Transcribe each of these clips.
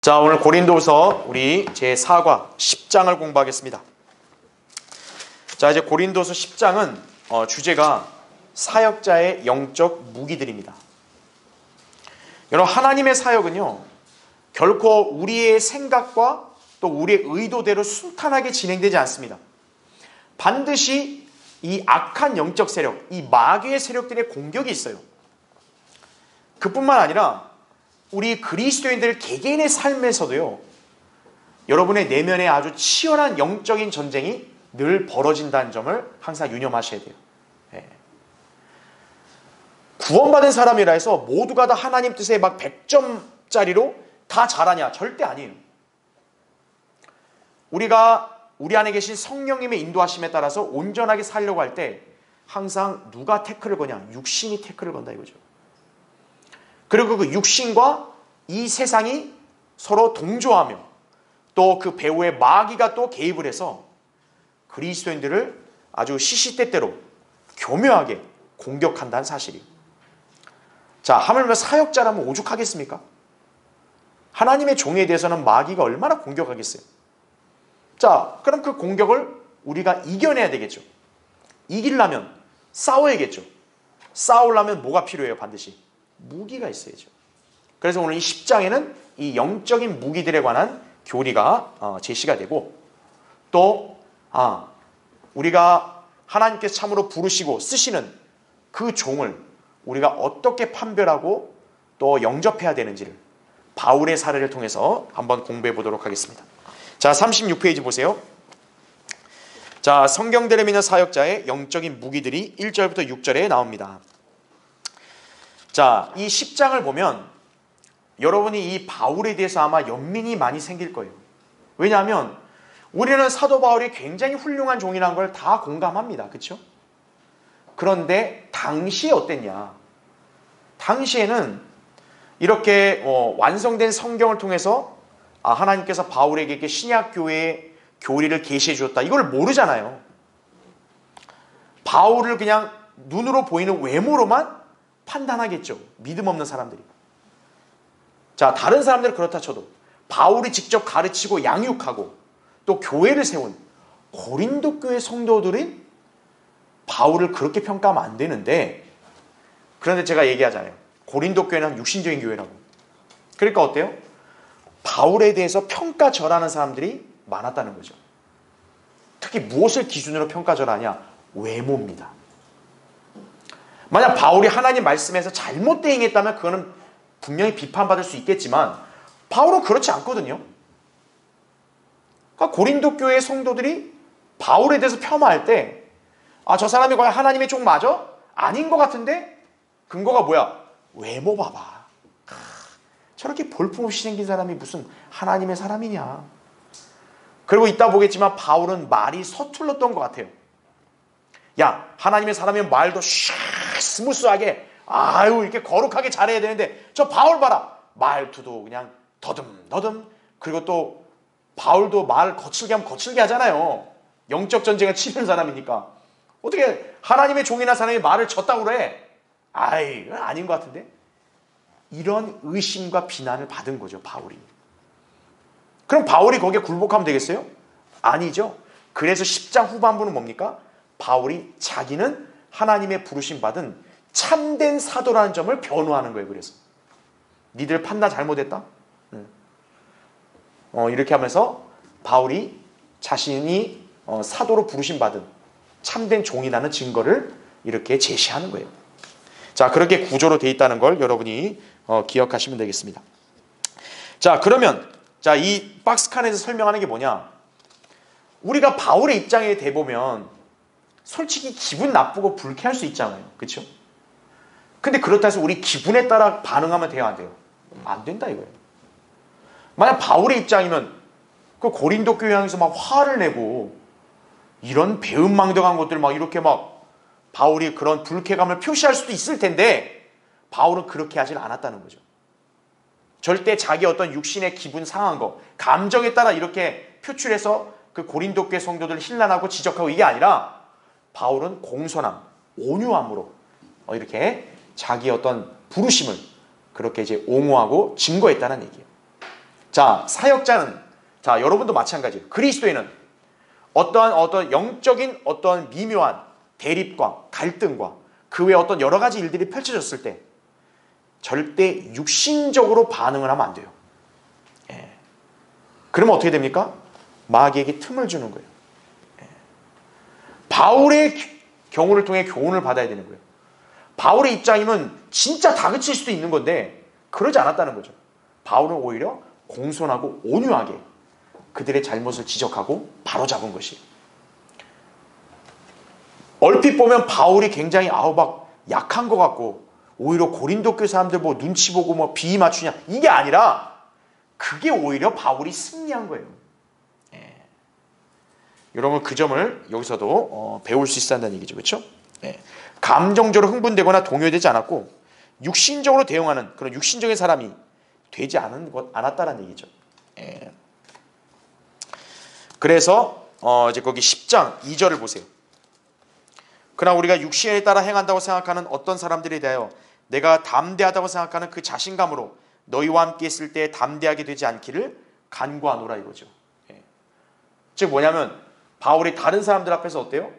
자, 오늘 고린도서 우리 제4과 10장을 공부하겠습니다. 자, 이제 고린도서 10장은 주제가 사역자의 영적 무기들입니다. 여러분, 하나님의 사역은요, 결코 우리의 생각과 또 우리의 의도대로 순탄하게 진행되지 않습니다. 반드시 이 악한 영적 세력, 이 마귀의 세력들의 공격이 있어요. 그뿐만 아니라 우리 그리스도인들 개개인의 삶에서도요, 여러분의 내면에 아주 치열한 영적인 전쟁이 늘 벌어진다는 점을 항상 유념하셔야 돼요. 구원받은 사람이라 해서 모두가 다 하나님 뜻에 막 100점짜리로 다 잘하냐? 절대 아니에요. 우리가 우리 안에 계신 성령님의 인도하심에 따라서 온전하게 살려고 할 때 항상 누가 태클을 거냐? 육신이 태클을 건다 이거죠. 그리고 그 육신과 이 세상이 서로 동조하며 또 그 배후의 마귀가 또 개입을 해서 그리스도인들을 아주 시시때때로 교묘하게 공격한다는 사실이에요. 자, 하물며 사역자라면 오죽하겠습니까? 하나님의 종에 대해서는 마귀가 얼마나 공격하겠어요? 자, 그럼 그 공격을 우리가 이겨내야 되겠죠. 이기려면 싸워야겠죠. 싸우려면 뭐가 필요해요? 반드시 무기가 있어야죠. 그래서 오늘 이 10장에는 이 영적인 무기들에 관한 교리가 제시가 되고, 또 우리가 하나님께서 참으로 부르시고 쓰시는 그 종을 우리가 어떻게 판별하고 또 영접해야 되는지를 바울의 사례를 통해서 한번 공부해 보도록 하겠습니다. 자, 36페이지 보세요. 자, 성경대를 믿는 사역자의 영적인 무기들이 1절부터 6절에 나옵니다. 자, 이 10장을 보면 여러분이 이 바울에 대해서 아마 연민이 많이 생길 거예요. 왜냐하면 우리는 사도 바울이 굉장히 훌륭한 종이라는 걸 다 공감합니다. 그렇죠? 그런데 당시에 어땠냐? 당시에는 이렇게 완성된 성경을 통해서 하나님께서 바울에게 이렇게 신약교회의 교리를 계시해 주었다. 이걸 모르잖아요. 바울을 그냥 눈으로 보이는 외모로만 판단하겠죠. 믿음 없는 사람들이. 자, 다른 사람들은 그렇다 쳐도 바울이 직접 가르치고 양육하고 또 교회를 세운 고린도 교회 성도들은 바울을 그렇게 평가하면 안 되는데, 그런데 제가 얘기하잖아요. 고린도 교회는 육신적인 교회라고. 그러니까 어때요? 바울에 대해서 평가절하는 사람들이 많았다는 거죠. 특히 무엇을 기준으로 평가절하냐? 외모입니다. 만약 바울이 하나님 말씀에서 잘못 대응했다면 그거는 분명히 비판받을 수 있겠지만 바울은 그렇지 않거든요. 그러니까 고린도 교회의 성도들이 바울에 대해서 폄하할 때 저 사람이 과연 하나님의 종 맞아? 아닌 것 같은데? 근거가 뭐야? 외모 봐봐. 저렇게 볼품없이 생긴 사람이 무슨 하나님의 사람이냐. 그리고 이따 보겠지만 바울은 말이 서툴렀던 것 같아요. 야, 하나님의 사람이면 말도 스무스하게 이렇게 거룩하게 잘해야 되는데 저 바울 봐라. 말투도 그냥 더듬더듬. 그리고 또 바울도 말 거칠게 하면 거칠게 하잖아요. 영적 전쟁을 치는 사람이니까. 어떻게 하나님의 종이나 사람이 말을 졌다고 그래? 이건 아닌 것 같은데? 이런 의심과 비난을 받은 거죠, 바울이. 그럼 바울이 거기에 굴복하면 되겠어요? 아니죠. 그래서 10장 후반부는 뭡니까? 바울이 자기는 하나님의 부르심 받은 참된 사도라는 점을 변호하는 거예요. 그래서 니들 판단 잘못했다? 이렇게 하면서 바울이 자신이 사도로 부르심 받은 참된 종이라는 증거를 이렇게 제시하는 거예요. 자, 그렇게 구조로 되어 있다는 걸 여러분이 기억하시면 되겠습니다. 자, 그러면 이 박스칸에서 설명하는 게 뭐냐? 우리가 바울의 입장에 대보면 솔직히 기분 나쁘고 불쾌할 수 있잖아요. 그렇죠? 근데 그렇다 해서 우리 기분에 따라 반응하면 돼요, 안 돼요? 안 된다 이거예요. 만약 바울의 입장이면 그 고린도 교회 향해서 막 화를 내고 이런 배은망덕한 것들 막 이렇게 막 바울이 그런 불쾌감을 표시할 수도 있을 텐데 바울은 그렇게 하질 않았다는 거죠. 절대 자기 어떤 육신의 기분 상한 거, 감정에 따라 이렇게 표출해서 그 고린도 교회 성도들을 힐난하고 지적하고 이게 아니라 바울은 공손함, 온유함으로 이렇게 자기 어떤 부르심을 그렇게 이제 옹호하고 증거했다는 얘기예요. 자, 사역자는, 자, 여러분도 마찬가지예요. 그리스도인은 어떠한 영적인 어떠한 미묘한 대립과 갈등과 그 외에 어떤 여러 가지 일들이 펼쳐졌을 때 절대 육신적으로 반응을 하면 안 돼요. 예. 그러면 어떻게 됩니까? 마귀에게 틈을 주는 거예요. 예. 바울의 경우를 통해 교훈을 받아야 되는 거예요. 바울의 입장이면 진짜 다그칠 수도 있는 건데 그러지 않았다는 거죠. 바울은 오히려 공손하고 온유하게 그들의 잘못을 지적하고 바로잡은 것이에요. 얼핏 보면 바울이 굉장히 막 약한 것 같고 오히려 고린도 교회 사람들 뭐 눈치 보고 뭐 비위 맞추냐 이게 아니라 그게 오히려 바울이 승리한 거예요. 예. 여러분 그 점을 여기서도 배울 수 있다는 얘기죠. 그렇죠? 예. 감정적으로 흥분되거나 동요되지 않았고 육신적으로 대응하는 그런 육신적인 사람이 되지 않았다는 얘기죠. 예. 그래서 이제 거기 10장 2절을 보세요. 그러나 우리가 육신에 따라 행한다고 생각하는 어떤 사람들에 대하여 내가 담대하다고 생각하는 그 자신감으로 너희와 함께 있을 때 담대하게 되지 않기를 간구하노라 이거죠. 예. 즉 뭐냐면 바울이 다른 사람들 앞에서 어때요?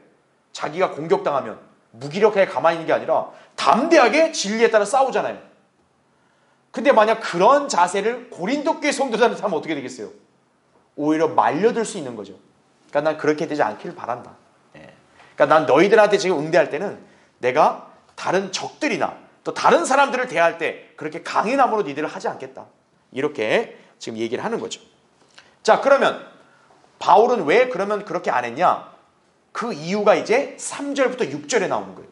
자기가 공격당하면 무기력하게 가만히 있는 게 아니라 담대하게 진리에 따라 싸우잖아요. 근데 만약 그런 자세를 고린도 교회 성도들한테 하면 어떻게 되겠어요? 오히려 말려들 수 있는 거죠. 그러니까 난 그렇게 되지 않기를 바란다. 예. 그러니까 난 너희들한테 지금 응대할 때는 내가 다른 적들이나 또 다른 사람들을 대할 때 그렇게 강인함으로 니들을 하지 않겠다. 이렇게 지금 얘기를 하는 거죠. 자, 그러면 바울은 왜 그러면 그렇게 안 했냐? 그 이유가 이제 3절부터 6절에 나오는 거예요.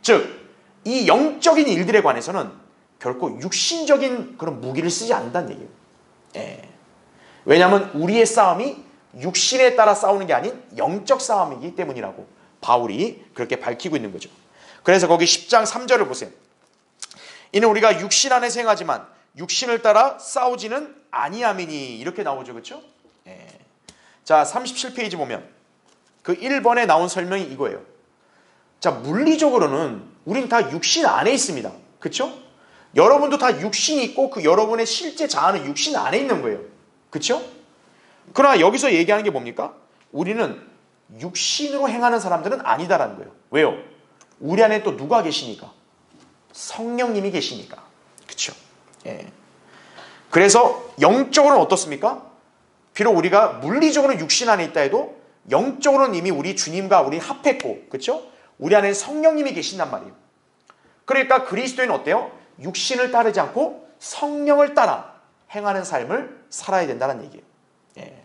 즉, 이 영적인 일들에 관해서는 결코 육신적인 그런 무기를 쓰지 않는다는 얘기예요. 예. 왜냐하면 우리의 싸움이 육신에 따라 싸우는 게 아닌 영적 싸움이기 때문이라고 바울이 그렇게 밝히고 있는 거죠. 그래서 거기 10장 3절을 보세요. 이는 우리가 육신 안에 행하지만 육신을 따라 싸우지는 아니함이니 이렇게 나오죠. 그렇죠? 예. 자, 37페이지 보면 그 1번에 나온 설명이 이거예요. 자, 물리적으로는 우린 다 육신 안에 있습니다. 그렇죠? 여러분도 다 육신이 있고 그 여러분의 실제 자아는 육신 안에 있는 거예요. 그렇죠? 그러나 여기서 얘기하는 게 뭡니까? 우리는 육신으로 행하는 사람들은 아니다라는 거예요. 왜요? 우리 안에 또 누가 계시니까? 성령님이 계시니까. 그렇죠? 예. 그래서 영적으로는 어떻습니까? 비록 우리가 물리적으로는 육신 안에 있다 해도 영적으로는 이미 우리 주님과 우리 합했고, 그렇죠? 우리 안에 성령님이 계신단 말이에요. 그러니까 그리스도인은 어때요? 육신을 따르지 않고 성령을 따라 행하는 삶을 살아야 된다는 얘기예요. 예.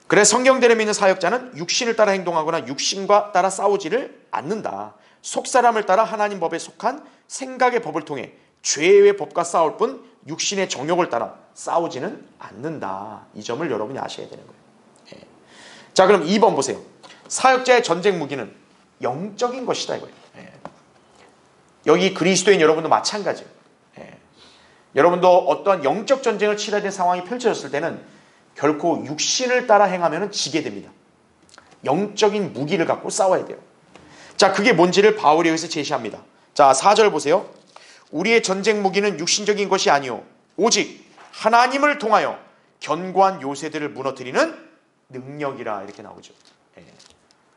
그래서 성경대로 믿는 사역자는 육신을 따라 행동하거나 육신과 따라 싸우지를 않는다. 속사람을 따라 하나님 법에 속한 생각의 법을 통해 죄의 법과 싸울 뿐 육신의 정욕을 따라 싸우지는 않는다. 이 점을 여러분이 아셔야 되는 거예요. 예. 자, 그럼 2번 보세요. 사역자의 전쟁 무기는 영적인 것이다 이거예요. 예. 여기 그리스도인 여러분도 마찬가지예요. 예. 여러분도 어떤 영적 전쟁을 치러야 되는 상황이 펼쳐졌을 때는 결코 육신을 따라 행하면 지게 됩니다. 영적인 무기를 갖고 싸워야 돼요. 자, 그게 뭔지를 바울이 여기서 제시합니다. 자, 4절 보세요. 우리의 전쟁 무기는 육신적인 것이 아니요 오직 하나님을 통하여 견고한 요새들을 무너뜨리는 능력이라 이렇게 나오죠. 예.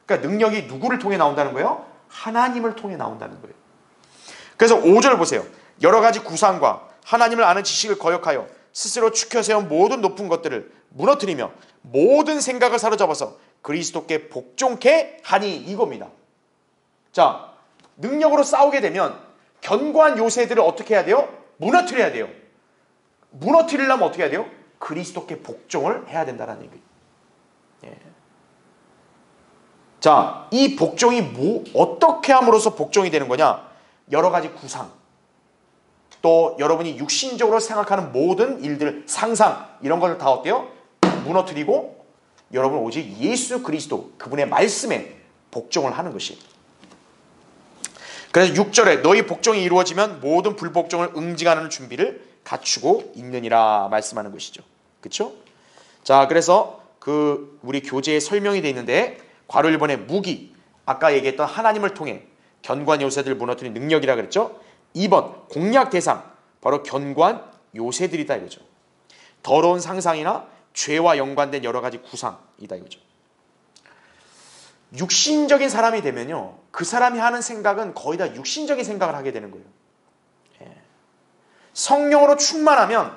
그러니까 능력이 누구를 통해 나온다는 거예요? 하나님을 통해 나온다는 거예요. 그래서 5절 보세요. 여러 가지 구상과 하나님을 아는 지식을 거역하여 스스로 추켜세운 모든 높은 것들을 무너뜨리며 모든 생각을 사로잡아서 그리스도께 복종케 하니 이겁니다. 자, 능력으로 싸우게 되면 견고한 요새들을 어떻게 해야 돼요? 무너뜨려야 돼요. 무너뜨리려면 어떻게 해야 돼요? 그리스도께 복종을 해야 된다는 얘기예요. 예. 자, 이 복종이 어떻게 함으로써 복종이 되는 거냐? 여러 가지 구상, 또 여러분이 육신적으로 생각하는 모든 일들, 상상 이런 걸 다 어때요? 무너뜨리고 여러분 오직 예수 그리스도 그분의 말씀에 복종을 하는 것이에요. 그래서 6절에 너희 복종이 이루어지면 모든 불복종을 응징하는 준비를 갖추고 있느니라 말씀하는 것이죠. 그렇죠? 자, 그래서 그 우리 교재에 설명이 되어 있는데 괄호 1번에 무기, 아까 얘기했던 하나님을 통해 견고한 요새들을 무너뜨리는 능력이라 그랬죠. 2번 공략 대상, 바로 견고한 요새들이다 이거죠. 더러운 상상이나 죄와 연관된 여러 가지 구상이다 이거죠. 육신적인 사람이 되면요, 그 사람이 하는 생각은 거의 다 육신적인 생각을 하게 되는 거예요. 성령으로 충만하면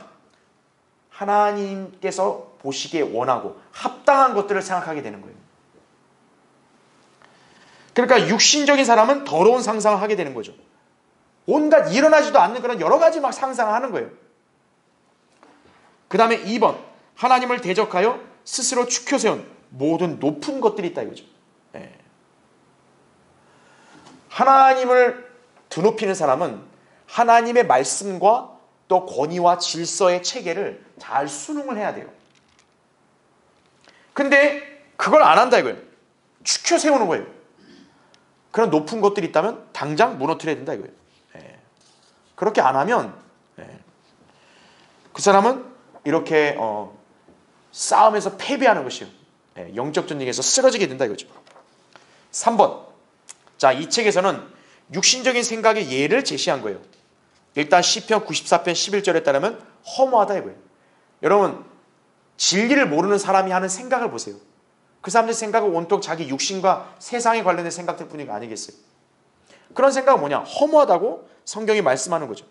하나님께서 보시기에 원하고 합당한 것들을 생각하게 되는 거예요. 그러니까 육신적인 사람은 더러운 상상을 하게 되는 거죠. 온갖 일어나지도 않는 그런 여러 가지 막 상상을 하는 거예요. 그 다음에 2번, 하나님을 대적하여 스스로 축혀 세운 모든 높은 것들이 있다 이거죠. 하나님을 드높이는 사람은 하나님의 말씀과 또 권위와 질서의 체계를 잘 순응을 해야 돼요. 근데 그걸 안 한다 이거예요. 축혀 세우는 거예요. 그런 높은 것들이 있다면 당장 무너뜨려야 된다 이거예요. 그렇게 안 하면 그 사람은 이렇게 싸움에서 패배하는 것이요, 영적 전쟁에서 쓰러지게 된다 이거죠. 3번, 자, 이 책에서는 육신적인 생각의 예를 제시한 거예요. 일단 시편 94편 11절에 따르면 허무하다 이거예요. 여러분, 진리를 모르는 사람이 하는 생각을 보세요. 그 사람들의 생각은 온통 자기 육신과 세상에 관련된 생각들 뿐이 아니겠어요. 그런 생각은 뭐냐? 허무하다고 성경이 말씀하는 거죠.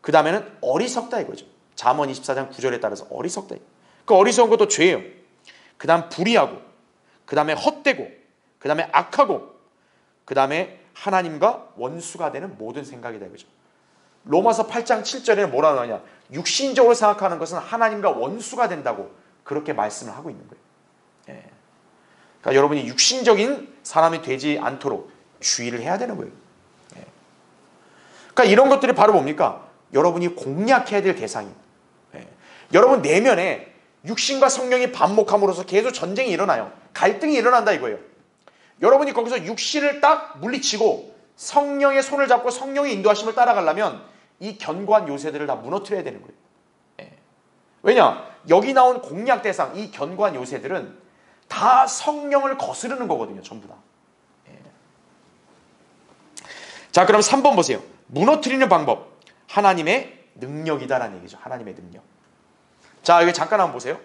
그 다음에는 어리석다 이거죠. 잠언 24장 9절에 따라서 어리석다. 그 어리석은 것도 죄예요. 그 다음 불의하고, 그 다음에 헛되고, 그 다음에 악하고, 그 다음에 하나님과 원수가 되는 모든 생각이다 이거죠. 로마서 8장 7절에는 뭐라 하냐? 육신적으로 생각하는 것은 하나님과 원수가 된다고 그렇게 말씀을 하고 있는 거예요. 그러니까 여러분이 육신적인 사람이 되지 않도록 주의를 해야 되는 거예요. 그러니까 이런 것들이 바로 뭡니까? 여러분이 공략해야 될 대상이에요. 여러분 내면에 육신과 성령이 반목함으로써 계속 전쟁이 일어나요. 갈등이 일어난다 이거예요. 여러분이 거기서 육신을 딱 물리치고 성령의 손을 잡고 성령의 인도하심을 따라가려면 이 견고한 요새들을 다 무너뜨려야 되는 거예요. 왜냐? 여기 나온 공략 대상, 이 견고한 요새들은 다 성령을 거스르는 거거든요. 전부 다. 자, 그럼 3번 보세요. 무너뜨리는 방법. 하나님의 능력이다라는 얘기죠. 하나님의 능력. 자, 여기 잠깐 한번 보세요.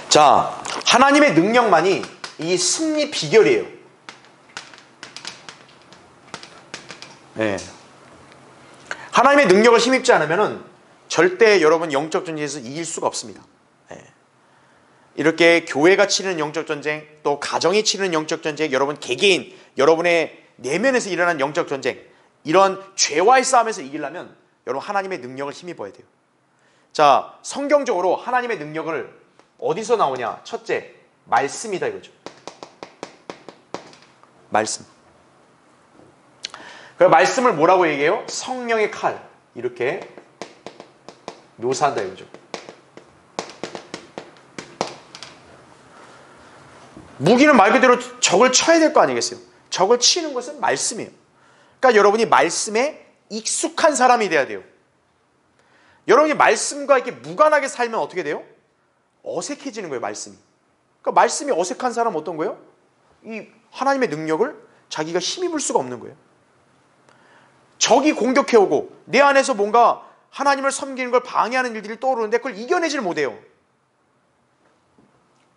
자, 하나님의 능력만이 이 승리 비결이에요. 하나님의 능력을 힘입지 않으면 절대 여러분 영적 전쟁에서 이길 수가 없습니다. 이렇게 교회가 치르는 영적 전쟁, 또 가정이 치르는 영적 전쟁, 여러분 개개인, 여러분의 내면에서 일어난 영적 전쟁, 이런 죄와의 싸움에서 이기려면 여러분 하나님의 능력을 힘입어야 돼요. 자, 성경적으로 하나님의 능력을 어디서 나오냐? 첫째, 말씀이다 이거죠. 말씀. 그 말씀을 뭐라고 얘기해요? 성령의 칼. 이렇게 묘사한다 이거죠. 무기는 말 그대로 적을 쳐야 될 거 아니겠어요? 적을 치는 것은 말씀이에요. 그러니까 여러분이 말씀에 익숙한 사람이 돼야 돼요. 여러분이 말씀과 이렇게 무관하게 살면 어떻게 돼요? 어색해지는 거예요, 말씀이. 그러니까 말씀이 어색한 사람은 어떤 거예요? 이 하나님의 능력을 자기가 힘입을 수가 없는 거예요. 적이 공격해오고 내 안에서 뭔가 하나님을 섬기는 걸 방해하는 일들이 떠오르는데 그걸 이겨내지를 못해요.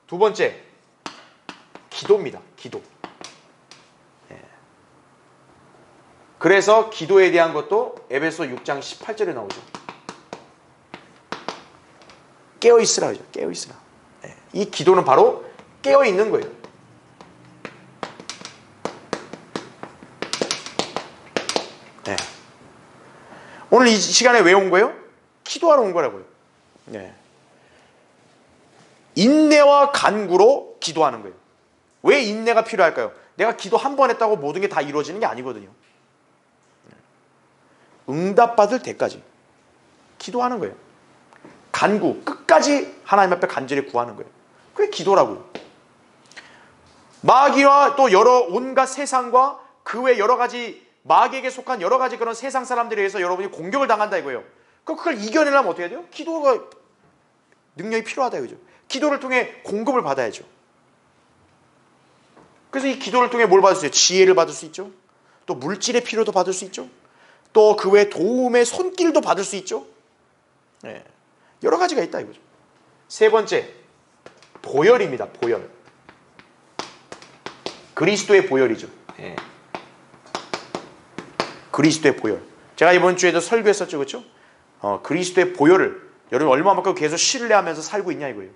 두 번째, 기도입니다. 기도. 그래서 기도에 대한 것도 에베소 6장 18절에 나오죠. 깨어있으라 하죠. 깨어있으라. 이 기도는 바로 깨어있는 거예요. 오늘 이 시간에 왜 온 거예요? 기도하러 온 거라고요. 인내와 간구로 기도하는 거예요. 왜 인내가 필요할까요? 내가 기도 한 번 했다고 모든 게 다 이루어지는 게 아니거든요. 응답받을 때까지 기도하는 거예요. 간구, 끝까지 하나님 앞에 간절히 구하는 거예요. 그게 기도라고요. 마귀와 또 여러 온갖 세상과 그 외 여러 가지 마귀에게 속한 여러 가지 그런 세상 사람들에 의해서 여러분이 공격을 당한다 이거예요. 그걸 이겨내려면 어떻게 해야 돼요? 기도가 능력이 필요하다 이거죠. 기도를 통해 공급을 받아야죠. 그래서 이 기도를 통해 뭘 받을 수 있어요? 지혜를 받을 수 있죠. 또 물질의 필요도 받을 수 있죠. 또 그 외 도움의 손길도 받을 수 있죠. 예. 여러 가지가 있다 이거죠. 세 번째, 보혈입니다. 보혈. 그리스도의 보혈이죠. 예. 그리스도의 보혈. 제가 이번 주에도 설교했었죠, 그렇죠? 그리스도의 보혈을 여러분 얼마만큼 계속 신뢰하면서 살고 있냐 이거예요.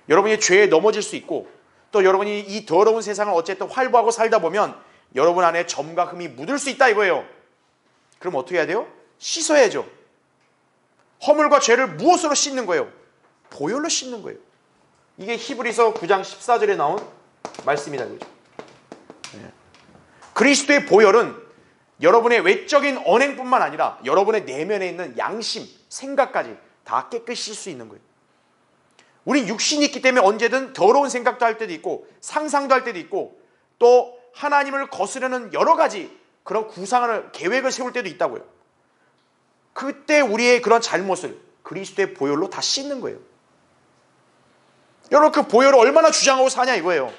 여러분이 죄에 넘어질 수 있고, 또 여러분이 이 더러운 세상을 어쨌든 활보하고 살다 보면 여러분 안에 점과 흠이 묻을 수 있다 이거예요. 그럼 어떻게 해야 돼요? 씻어야죠. 허물과 죄를 무엇으로 씻는 거예요? 보혈로 씻는 거예요. 이게 히브리서 9장 14절에 나온 말씀이다 이거죠. 네. 그리스도의 보혈은 여러분의 외적인 언행뿐만 아니라 여러분의 내면에 있는 양심, 생각까지 다 깨끗이 씻을 수 있는 거예요. 우린 육신이 있기 때문에 언제든 더러운 생각도 할 때도 있고 상상도 할 때도 있고 또 하나님을 거스르는 여러 가지 그런 구상을 계획을 세울 때도 있다고요. 그때 우리의 그런 잘못을 그리스도의 보혈로 다 씻는 거예요. 여러분 그 보혈을 얼마나 주장하고 사냐 이거예요.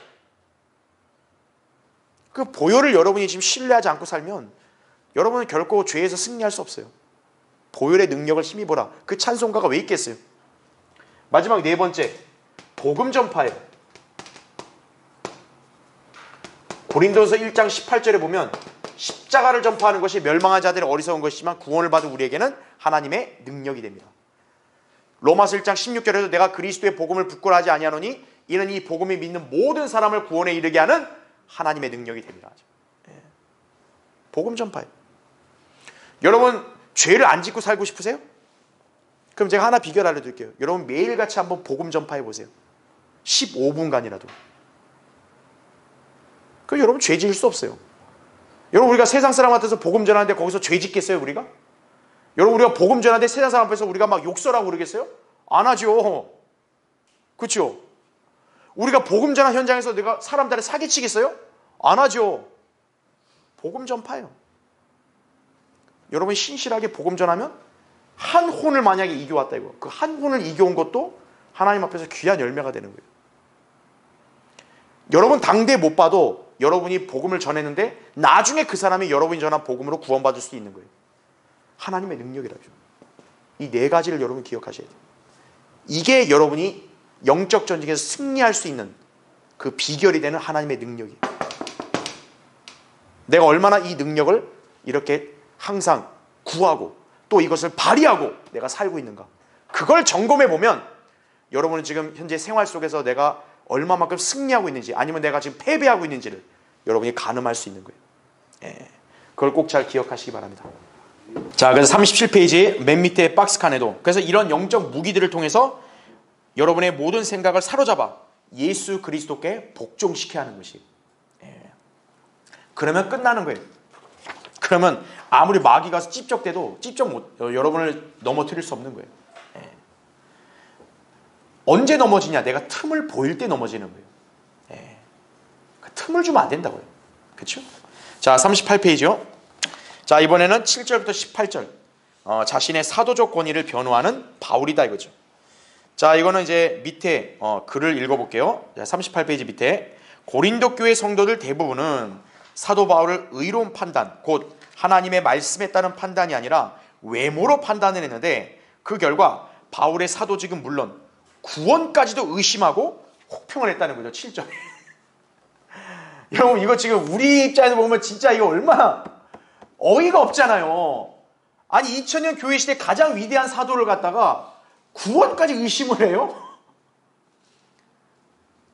그 보혈을 여러분이 지금 신뢰하지 않고 살면 여러분은 결코 죄에서 승리할 수 없어요. 보혈의 능력을 힘입어라. 그 찬송가가 왜 있겠어요? 마지막 네 번째, 복음 전파예요. 고린도서 1장 18절에 보면 십자가를 전파하는 것이 멸망한 자들의 어리석은 것이지만 구원을 받은 우리에게는 하나님의 능력이 됩니다. 로마서 1장 16절에도 내가 그리스도의 복음을 부끄러워하지 아니하노니 이는 이 복음이 믿는 모든 사람을 구원에 이르게 하는 하나님의 능력이 됩니다. 복음 전파예요. 여러분 죄를 안 짓고 살고 싶으세요? 그럼 제가 하나 비결 알려드릴게요. 여러분 매일같이 한번 복음 전파해 보세요. 15분간이라도. 그럼 여러분 죄 지을 수 없어요. 여러분 우리가 세상 사람 같아서 복음 전하는데 거기서 죄 짓겠어요 우리가? 여러분 우리가 복음 전하는데 세상 사람 앞에서 우리가 막 욕설하고 그러겠어요? 안 하죠. 그렇죠? 우리가 복음 전한 현장에서 내가 사람들을 사기치겠어요? 안 하죠. 복음 전파예요. 여러분이 신실하게 복음 전하면 한 혼을 만약에 이겨왔다 이거. 그 한 혼을 이겨온 것도 하나님 앞에서 귀한 열매가 되는 거예요. 여러분 당대 못 봐도 여러분이 복음을 전했는데 나중에 그 사람이 여러분이 전한 복음으로 구원받을 수 있는 거예요. 하나님의 능력이라죠. 이 네 가지를 여러분 기억하셔야 돼요. 이게 여러분이 영적 전쟁에서 승리할 수 있는 그 비결이 되는 하나님의 능력이에요. 내가 얼마나 이 능력을 이렇게 항상 구하고 또 이것을 발휘하고 내가 살고 있는가. 그걸 점검해 보면 여러분은 지금 현재 생활 속에서 내가 얼마만큼 승리하고 있는지 아니면 내가 지금 패배하고 있는지를 여러분이 가늠할 수 있는 거예요. 예, 그걸 꼭 잘 기억하시기 바랍니다. 자, 그래서 37페이지 맨 밑에 박스 칸에도 그래서 이런 영적 무기들을 통해서 여러분의 모든 생각을 사로잡아 예수 그리스도께 복종시켜야 하는 것이. 예. 그러면 끝나는 거예요. 그러면 아무리 마귀가 찝적대도 여러분을 넘어뜨릴 수 없는 거예요. 예. 언제 넘어지냐? 내가 틈을 보일 때 넘어지는 거예요. 예. 그 틈을 주면 안 된다고요. 그렇죠? 자, 38페이지요. 자, 이번에는 7절부터 18절. 자신의 사도적 권위를 변호하는 바울이다 이거죠. 자, 이거는 이제 밑에 글을 읽어볼게요. 38페이지 밑에 고린도 교회 성도들 대부분은 사도 바울을 의로운 판단, 곧 하나님의 말씀에 따른 판단이 아니라 외모로 판단을 했는데 그 결과 바울의 사도직은 물론 구원까지도 의심하고 혹평을 했다는 거죠. 7절. 여러분 이거 지금 우리 입장에서 보면 진짜 이거 얼마나 어이가 없잖아요. 아니 2000년 교회 시대 가장 위대한 사도를 갖다가 구원까지 의심을 해요?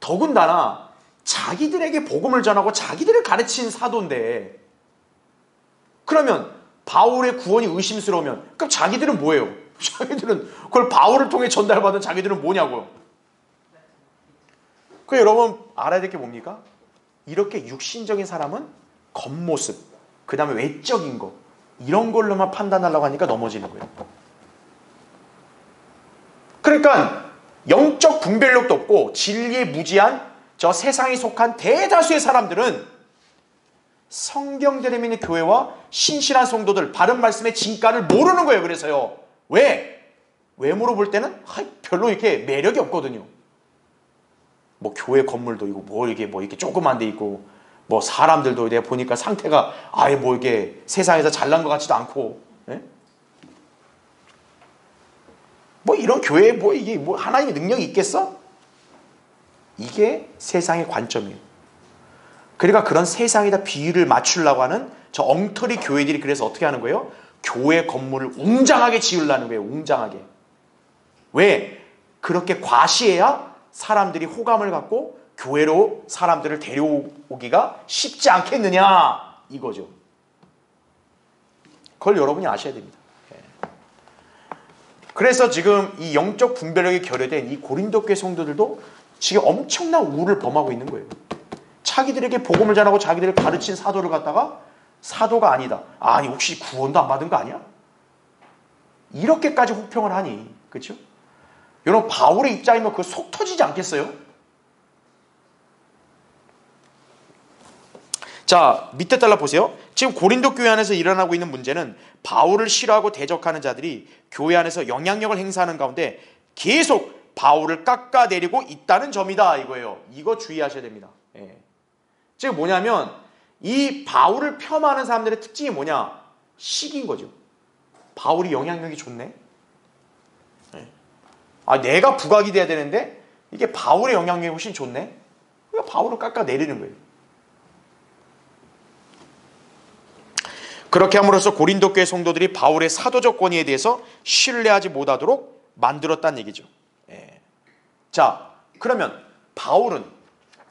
더군다나 자기들에게 복음을 전하고 자기들을 가르친 사도인데 그러면 바울의 구원이 의심스러우면 그럼 자기들은 뭐예요? 자기들은 그걸 바울을 통해 전달받은 자기들은 뭐냐고요? 그 여러분 알아야 될 게 뭡니까? 이렇게 육신적인 사람은 겉모습, 그 다음에 외적인 거 이런 걸로만 판단하려고 하니까 넘어지는 거예요. 그러니까 영적 분별력도 없고 진리에 무지한 저 세상에 속한 대다수의 사람들은 성경대로 믿는 교회와 신실한 성도들 바른 말씀의 진가를 모르는 거예요. 그래서요. 왜? 외모로 볼 때는 별로 이렇게 매력이 없거든요. 뭐 교회 건물도 있고 뭐 이렇게 조그만 데 있고 뭐 사람들도 내가 보니까 상태가 아예 뭐 이게 세상에서 잘난 것 같지도 않고. 예? 뭐 이런 교회에 뭐 이게 뭐 하나님의 능력이 있겠어? 이게 세상의 관점이에요. 그러니까 그런 세상에다 비유를 맞추려고 하는 저 엉터리 교회들이 그래서 어떻게 하는 거예요? 교회 건물을 웅장하게 지으려는 거예요. 웅장하게. 왜? 그렇게 과시해야 사람들이 호감을 갖고 교회로 사람들을 데려오기가 쉽지 않겠느냐 이거죠. 그걸 여러분이 아셔야 됩니다. 그래서 지금 이 영적 분별력이 결여된 이 고린도 교회 성도들도 지금 엄청난 우를 범하고 있는 거예요. 자기들에게 복음을 전하고 자기들을 가르친 사도를 갖다가 사도가 아니다. 아니 혹시 구원도 안 받은 거 아니야? 이렇게까지 혹평을 하니, 그렇죠? 여러분 바울의 입장이면 그거 속 터지지 않겠어요? 자, 밑에 달라 보세요. 지금 고린도 교회 안에서 일어나고 있는 문제는 바울을 싫어하고 대적하는 자들이 교회 안에서 영향력을 행사하는 가운데 계속 바울을 깎아내리고 있다는 점이다 이거예요. 이거 주의하셔야 됩니다. 예. 지금 뭐냐면 이 바울을 폄하하는 사람들의 특징이 뭐냐? 시기인 거죠. 바울이 영향력이 좋네. 예. 아, 내가 부각이 돼야 되는데 이게 바울의 영향력이 훨씬 좋네. 그러니까 바울을 깎아내리는 거예요. 그렇게 함으로써 고린도 교회 성도들이 바울의 사도적 권위에 대해서 신뢰하지 못하도록 만들었다는 얘기죠. 예. 자, 그러면 바울은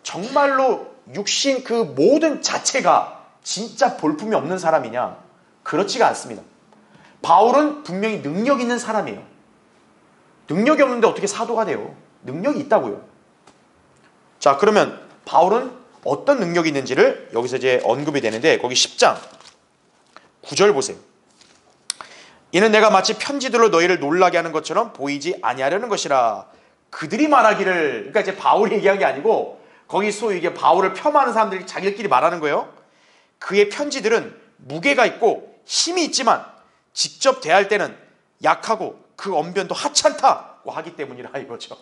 정말로 육신 그 모든 자체가 진짜 볼품이 없는 사람이냐? 그렇지가 않습니다. 바울은 분명히 능력 있는 사람이에요. 능력이 없는데 어떻게 사도가 돼요? 능력이 있다고요. 자, 그러면 바울은 어떤 능력이 있는지를 여기서 이제 언급이 되는데 거기 10장 9절 보세요. 이는 내가 마치 편지들로 너희를 놀라게 하는 것처럼 보이지 아니하려는 것이라. 그들이 말하기를, 그러니까 이제 바울이 얘기한 게 아니고 거기 소위 이게 바울을 폄하하는 사람들이 자기들끼리 말하는 거예요. 그의 편지들은 무게가 있고 힘이 있지만 직접 대할 때는 약하고 그 언변도 하찮다고 하기 때문이라 이거죠.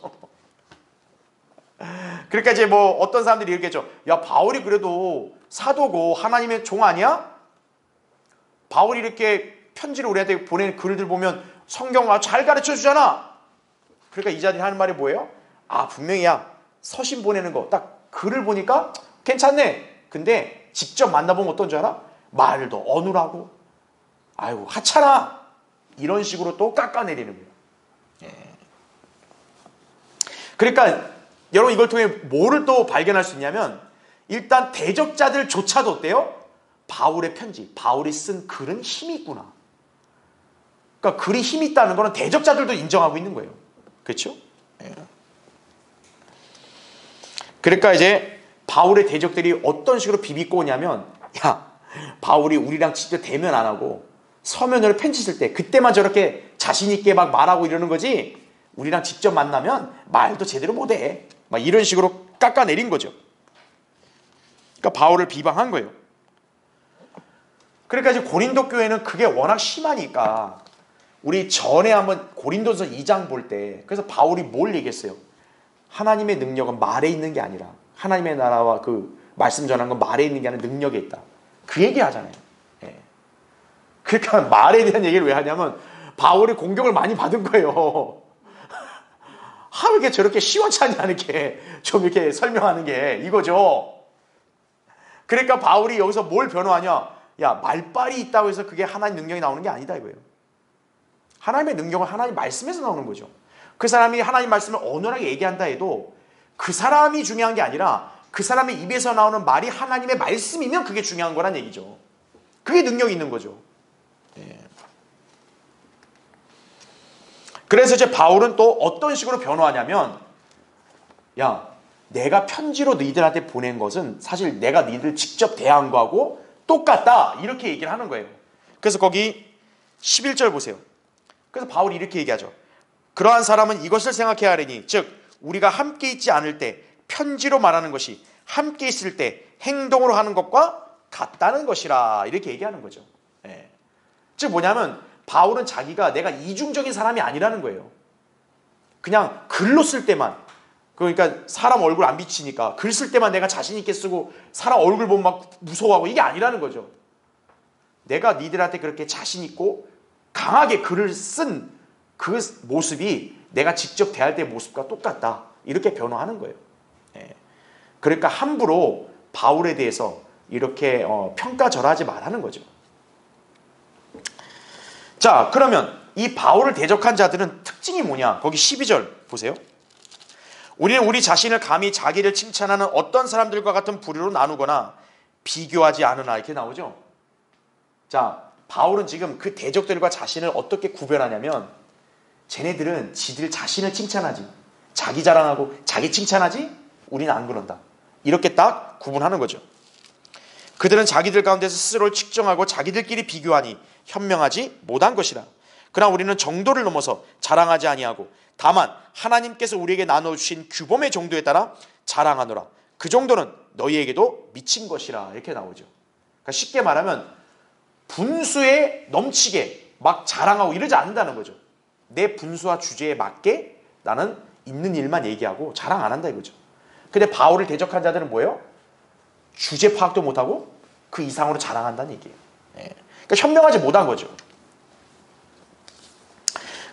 그러니까 이제 뭐 어떤 사람들이 이렇게 했죠. 야, 바울이 그래도 사도고 하나님의 종 아니야? 바울이 이렇게 편지를 우리한테 보내는 글들 보면 성경 아주 잘 가르쳐 주잖아. 그러니까 이 자들이 하는 말이 뭐예요? 아, 분명히 야, 서신 보내는 거 딱 글을 보니까 괜찮네. 근데 직접 만나보면 어떤 줄 알아? 말도 어눌하고 아이고 하찮아. 이런 식으로 또 깎아내리는 거예요. 예. 그러니까 여러분 이걸 통해 뭐를 또 발견할 수 있냐면 일단 대적자들조차도 어때요? 바울의 편지, 바울이 쓴 글은 힘이 있구나. 그러니까 글이 힘이 있다는 거는 대적자들도 인정하고 있는 거예요. 그렇죠? 예. 그러니까 이제 바울의 대적들이 어떤 식으로 비비고 오냐면 야, 바울이 우리랑 직접 대면 안 하고 서면으로 편지 쓸 때 그때만 저렇게 자신 있게 막 말하고 이러는 거지 우리랑 직접 만나면 말도 제대로 못해. 막 이런 식으로 깎아내린 거죠. 그러니까 바울을 비방한 거예요. 그러니까 이제 고린도 교회는 그게 워낙 심하니까 우리 전에 한번 고린도서 2장 볼 때 그래서 바울이 뭘 얘기했어요? 하나님의 능력은 말에 있는 게 아니라 하나님의 나라와 그 말씀 전하는 건 말에 있는 게 아니라 능력에 있다. 그 얘기 하잖아요. 예. 그러니까 말에 대한 얘기를 왜 하냐면 바울이 공격을 많이 받은 거예요. 왜 이렇게 저렇게 시원찮냐 이렇게 좀 이렇게 설명하는 게 이거죠. 그러니까 바울이 여기서 뭘 변호하냐? 야, 말빨이 있다고 해서 그게 하나님 능력이 나오는 게 아니다 이거예요. 하나님의 능력은 하나님 말씀에서 나오는 거죠. 그 사람이 하나님 말씀을 어눌하게 얘기한다 해도 그 사람이 중요한 게 아니라 그 사람의 입에서 나오는 말이 하나님의 말씀이면 그게 중요한 거란 얘기죠. 그게 능력이 있는 거죠. 예. 그래서 이제 바울은 또 어떤 식으로 변호하냐면 야, 내가 편지로 너희들한테 보낸 것은 사실 내가 너희들 직접 대한 거하고 똑같다. 이렇게 얘기를 하는 거예요. 그래서 거기 11절 보세요. 그래서 바울이 이렇게 얘기하죠. 그러한 사람은 이것을 생각해야 하리니 즉 우리가 함께 있지 않을 때 편지로 말하는 것이 함께 있을 때 행동으로 하는 것과 같다는 것이라 이렇게 얘기하는 거죠. 예. 즉 뭐냐면 바울은 자기가 내가 이중적인 사람이 아니라는 거예요. 그냥 글로 쓸 때만 그러니까 사람 얼굴 안 비치니까 글 쓸 때만 내가 자신 있게 쓰고 사람 얼굴 보면 막 무서워하고 이게 아니라는 거죠. 내가 니들한테 그렇게 자신 있고 강하게 글을 쓴 그 모습이 내가 직접 대할 때의 모습과 똑같다. 이렇게 변호하는 거예요. 예. 그러니까 함부로 바울에 대해서 이렇게 평가절하지 말라는 거죠. 자, 그러면 이 바울을 대적한 자들은 특징이 뭐냐? 거기 12절 보세요. 우리는 우리 자신을 감히 자기를 칭찬하는 어떤 사람들과 같은 부류로 나누거나 비교하지 않으나 이렇게 나오죠. 자, 바울은 지금 그 대적들과 자신을 어떻게 구별하냐면 쟤네들은 지들 자신을 칭찬하지, 자기 자랑하고 자기 칭찬하지, 우리는 안 그런다. 이렇게 딱 구분하는 거죠. 그들은 자기들 가운데서 스스로를 측정하고 자기들끼리 비교하니 현명하지 못한 것이라. 그러나 우리는 정도를 넘어서 자랑하지 아니하고 다만 하나님께서 우리에게 나눠주신 규범의 정도에 따라 자랑하노라. 그 정도는 너희에게도 미친 것이라. 이렇게 나오죠. 그러니까 쉽게 말하면 분수에 넘치게 막 자랑하고 이러지 않는다는 거죠. 내 분수와 주제에 맞게 나는 있는 일만 얘기하고 자랑 안 한다 이거죠. 근데 바울을 대적한 자들은 뭐예요? 주제 파악도 못하고 그 이상으로 자랑한다는 얘기예요. 예. 그러니까 현명하지 못한 거죠.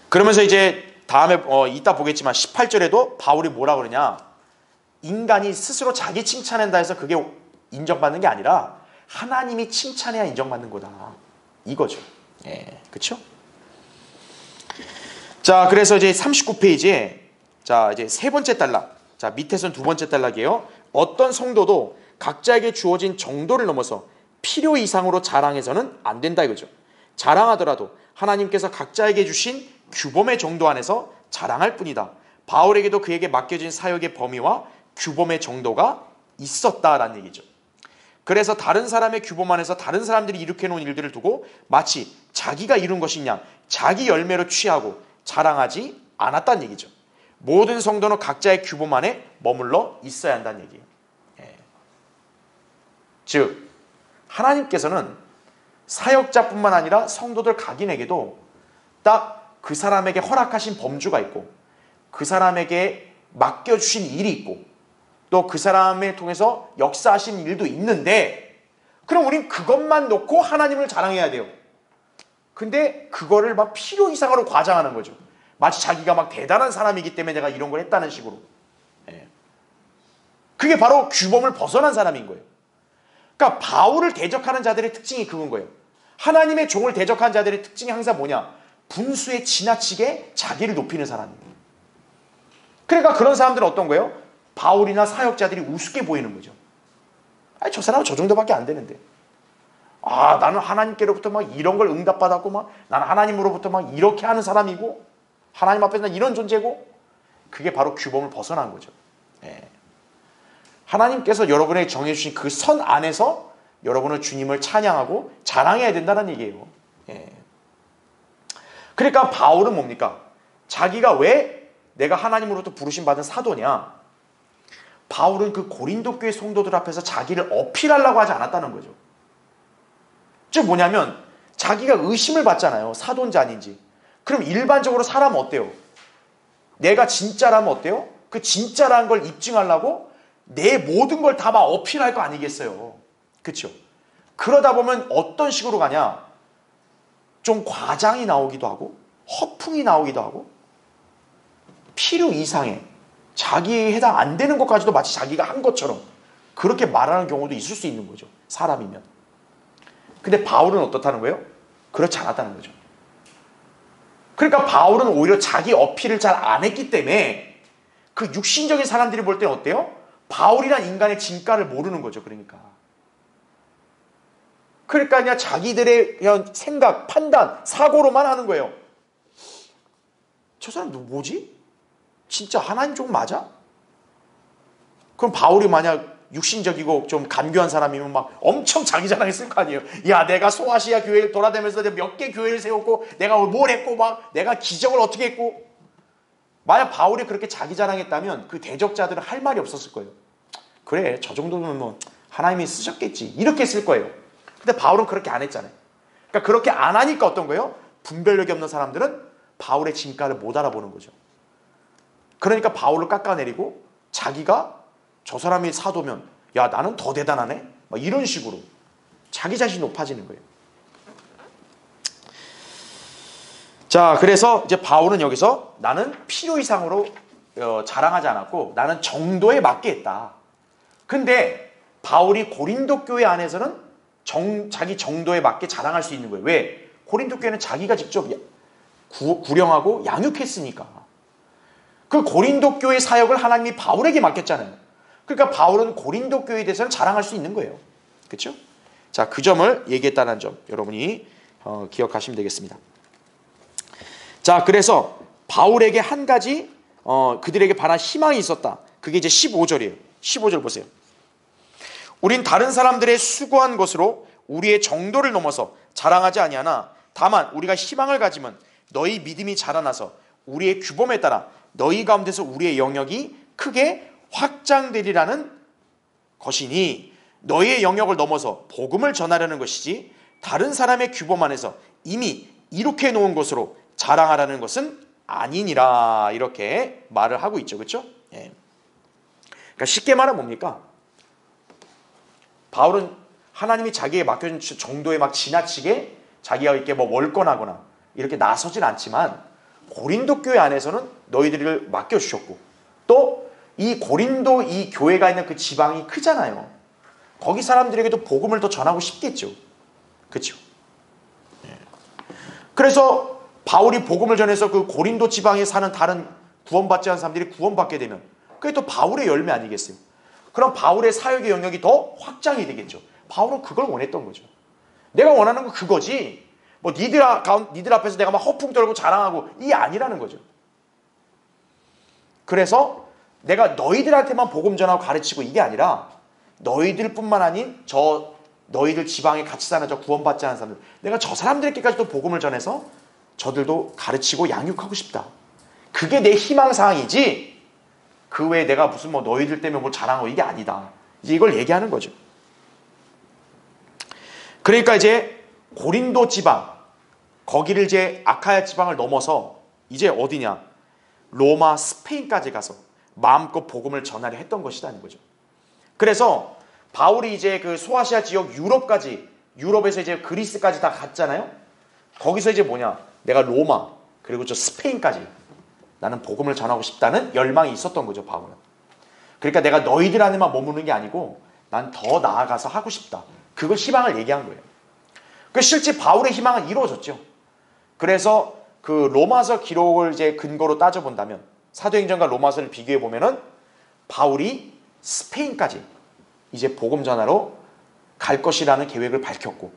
그러면서 이제 다음에 이따 보겠지만 18절에도 바울이 뭐라 그러냐? 인간이 스스로 자기 칭찬한다 해서 그게 인정받는 게 아니라 하나님이 칭찬해야 인정받는 거다. 이거죠. 예, 그렇죠? 자, 그래서 이제 39페이지에 자, 이제 세 번째 단락. 자, 밑에서는 두 번째 단락이에요. 어떤 성도도 각자에게 주어진 정도를 넘어서 필요 이상으로 자랑해서는 안 된다 이거죠. 자랑하더라도 하나님께서 각자에게 주신 규범의 정도 안에서 자랑할 뿐이다. 바울에게도 그에게 맡겨진 사역의 범위와 규범의 정도가 있었다라는 얘기죠. 그래서 다른 사람의 규범 안에서 다른 사람들이 일으켜 놓은 일들을 두고 마치 자기가 이룬 것이냐 자기 열매로 취하고 자랑하지 않았다는 얘기죠. 모든 성도는 각자의 규범 안에 머물러 있어야 한다는 얘기예요. 예. 즉 하나님께서는 사역자뿐만 아니라 성도들 각인에게도 딱 그 사람에게 허락하신 범주가 있고 그 사람에게 맡겨주신 일이 있고 또 그 사람을 통해서 역사하신 일도 있는데 그럼 우린 그것만 놓고 하나님을 자랑해야 돼요. 근데 그거를 막 필요 이상으로 과장하는 거죠. 마치 자기가 막 대단한 사람이기 때문에 내가 이런 걸 했다는 식으로. 예. 그게 바로 규범을 벗어난 사람인 거예요. 그러니까 바울을 대적하는 자들의 특징이 그건 거예요. 하나님의 종을 대적하는 자들의 특징이 항상 뭐냐? 분수에 지나치게 자기를 높이는 사람이에요. 그러니까 그런 사람들은 어떤 거예요? 바울이나 사역자들이 우습게 보이는 거죠. 아니, 저 사람은 저 정도밖에 안 되는데. 아, 나는 하나님께로부터 막 이런 걸 응답받았고 막 나는 하나님으로부터 막 이렇게 하는 사람이고 하나님 앞에서 난 이런 존재고 그게 바로 규범을 벗어난 거죠. 예. 하나님께서 여러분에게 정해주신 그 선 안에서 여러분은 주님을 찬양하고 자랑해야 된다는 얘기예요. 예. 그러니까 바울은 뭡니까? 자기가 왜 내가 하나님으로부터 부르심 받은 사도냐? 바울은 그 고린도 교회 성도들 앞에서 자기를 어필하려고 하지 않았다는 거죠. 즉 뭐냐면 자기가 의심을 받잖아요. 사도인지 아닌지. 그럼 일반적으로 사람은 어때요? 내가 진짜라면 어때요? 그 진짜라는 걸 입증하려고 내 모든 걸 다 막 어필할 거 아니겠어요. 그렇죠? 그러다 보면 어떤 식으로 가냐? 좀 과장이 나오기도 하고 허풍이 나오기도 하고 필요 이상의 자기에 해당 안 되는 것까지도 마치 자기가 한 것처럼 그렇게 말하는 경우도 있을 수 있는 거죠. 사람이면. 근데 바울은 어떻다는 거예요? 그렇지 않았다는 거죠. 그러니까 바울은 오히려 자기 어필을 잘 안 했기 때문에 그 육신적인 사람들이 볼 때는 어때요? 바울이란 인간의 진가를 모르는 거죠. 그러니까 그냥 자기들의 그냥 생각, 판단, 사고로만 하는 거예요. 저 사람 뭐지? 진짜 하나님 종 맞아? 그럼 바울이 만약 육신적이고 좀 간교한 사람이면 막 엄청 자기 자랑했을 거 아니에요. 야, 내가 소아시아 교회를 돌아다니면서 몇 개 교회를 세웠고 내가 뭘 했고 막 내가 기적을 어떻게 했고. 만약 바울이 그렇게 자기 자랑했다면 그 대적자들은 할 말이 없었을 거예요. 그래, 저 정도면 뭐 하나님이 쓰셨겠지. 이렇게 했을 거예요. 근데 바울은 그렇게 안 했잖아요. 그러니까 그렇게 안 하니까 어떤 거예요? 분별력이 없는 사람들은 바울의 진가를 못 알아보는 거죠. 그러니까 바울을 깎아내리고 자기가 저 사람이 사도면 야, 나는 더 대단하네? 막 이런 식으로 자기 자신이 높아지는 거예요. 자, 그래서 이제 바울은 여기서 나는 필요 이상으로 자랑하지 않았고 나는 정도에 맞게 했다. 근데 바울이 고린도 교회 안에서는 자기 정도에 맞게 자랑할 수 있는 거예요. 왜? 고린도 교회는 자기가 직접 구령하고 양육했으니까. 그 고린도 교회 사역을 하나님이 바울에게 맡겼잖아요. 그러니까 바울은 고린도 교회에 대해서는 자랑할 수 있는 거예요. 그렇죠? 자, 그 점을 얘기했다는 점 여러분이 기억하시면 되겠습니다. 자, 그래서 바울에게 한 가지 그들에게 반한 희망이 있었다. 그게 이제 15절이에요. 15절 보세요. 우린 다른 사람들의 수고한 것으로 우리의 정도를 넘어서 자랑하지 아니하나 다만 우리가 희망을 가지면 너희 믿음이 자라나서 우리의 규범에 따라 너희 가운데서 우리의 영역이 크게 확장되리라는 것이니 너희의 영역을 넘어서 복음을 전하려는 것이지 다른 사람의 규범 안에서 이미 이룩해 놓은 것으로 자랑하라는 것은 아니니라. 이렇게 말을 하고 있죠. 그렇죠? 예. 그러니까 쉽게 말하면 뭡니까? 바울은 하나님이 자기에게 맡겨준 정도에 막 지나치게 자기가 이렇게 뭐 월권하거나 이렇게 나서진 않지만 고린도 교회 안에서는 너희들을 맡겨주셨고 또 이 고린도 이 교회가 있는 그 지방이 크잖아요. 거기 사람들에게도 복음을 더 전하고 싶겠죠. 그렇죠? 그래서 바울이 복음을 전해서 그 고린도 지방에 사는 다른 구원받지 않은 사람들이 구원받게 되면 그게 또 바울의 열매 아니겠어요? 그럼 바울의 사역의 영역이 더 확장이 되겠죠. 바울은 그걸 원했던 거죠. 내가 원하는 건 그거지. 뭐 니들 앞에서 내가 막 허풍 떨고 자랑하고 이게 아니라는 거죠. 그래서 내가 너희들한테만 복음 전하고 가르치고 이게 아니라 너희들뿐만 아닌 너희들 지방에 같이 사는 저 구원받지 않은 사람들 내가 저 사람들에게까지도 복음을 전해서 저들도 가르치고 양육하고 싶다. 그게 내 희망사항이지 그 외에 내가 무슨 뭐 너희들 때문에 뭘 자랑하고 이게 아니다. 이제 이걸 얘기하는 거죠. 그러니까 이제 고린도 지방 거기를 이제 아카야 지방을 넘어서 이제 어디냐 로마 스페인까지 가서 마음껏 복음을 전하려 했던 것이라는 거죠. 그래서 바울이 이제 그 소아시아 지역 유럽에서 이제 그리스까지 다 갔잖아요. 거기서 이제 뭐냐 내가 로마 그리고 저 스페인까지 나는 복음을 전하고 싶다는 열망이 있었던 거죠. 바울은. 그러니까 내가 너희들 안에만 머무는 게 아니고 난 더 나아가서 하고 싶다. 그걸 희망을 얘기한 거예요. 그 실제 바울의 희망은 이루어졌죠. 그래서 그 로마서 기록을 이제 근거로 따져본다면 사도행전과 로마서를 비교해 보면은 바울이 스페인까지 이제 복음 전하러 갈 것이라는 계획을 밝혔고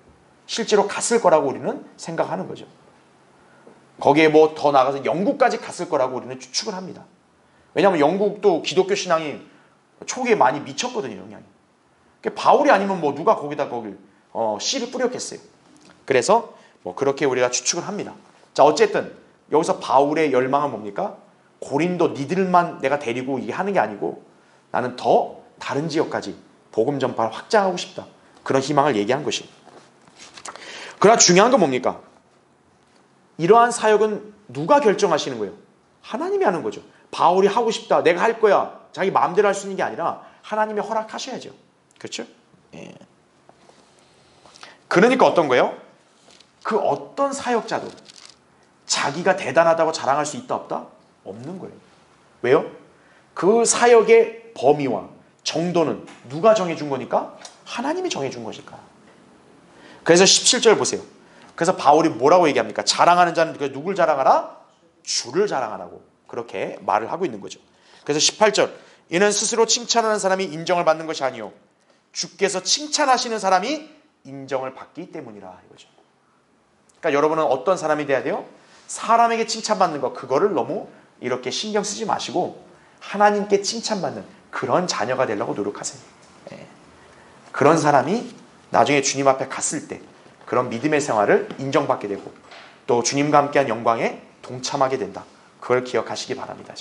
실제로 갔을 거라고 우리는 생각하는 거죠. 거기에 뭐 더 나가서 영국까지 갔을 거라고 우리는 추측을 합니다. 왜냐하면 영국도 기독교 신앙이 초기에 많이 미쳤거든요. 영향이. 바울이 아니면 뭐 누가 거기를 씨를 뿌렸겠어요. 그래서 뭐 그렇게 우리가 추측을 합니다. 자, 어쨌든 여기서 바울의 열망은 뭡니까? 고린도 니들만 내가 데리고 이게 하는 게 아니고 나는 더 다른 지역까지 복음 전파를 확장하고 싶다. 그런 희망을 얘기한 것이. 그러나 중요한 건 뭡니까? 이러한 사역은 누가 결정하시는 거예요? 하나님이 하는 거죠. 바울이 하고 싶다. 내가 할 거야. 자기 마음대로 할 수 있는 게 아니라 하나님이 허락하셔야죠. 그렇죠? 예. 그러니까 어떤 거예요? 그 어떤 사역자도 자기가 대단하다고 자랑할 수 있다 없다? 없는 거예요. 왜요? 그 사역의 범위와 정도는 누가 정해준 거니까? 하나님이 정해준 것일까? 그래서 17절 보세요. 그래서 바울이 뭐라고 얘기합니까? 자랑하는 자는 누굴 자랑하라? 주를 자랑하라고 그렇게 말을 하고 있는 거죠. 그래서 18절 이는 스스로 칭찬하는 사람이 인정을 받는 것이 아니요 주께서 칭찬하시는 사람이 인정을 받기 때문이라 이거죠. 그러니까 여러분은 어떤 사람이 돼야 돼요? 사람에게 칭찬받는 거 그거를 너무 이렇게 신경 쓰지 마시고 하나님께 칭찬받는 그런 자녀가 되려고 노력하세요. 예. 그런 사람이 나중에 주님 앞에 갔을 때 그런 믿음의 생활을 인정받게 되고 또 주님과 함께한 영광에 동참하게 된다. 그걸 기억하시기 바랍니다.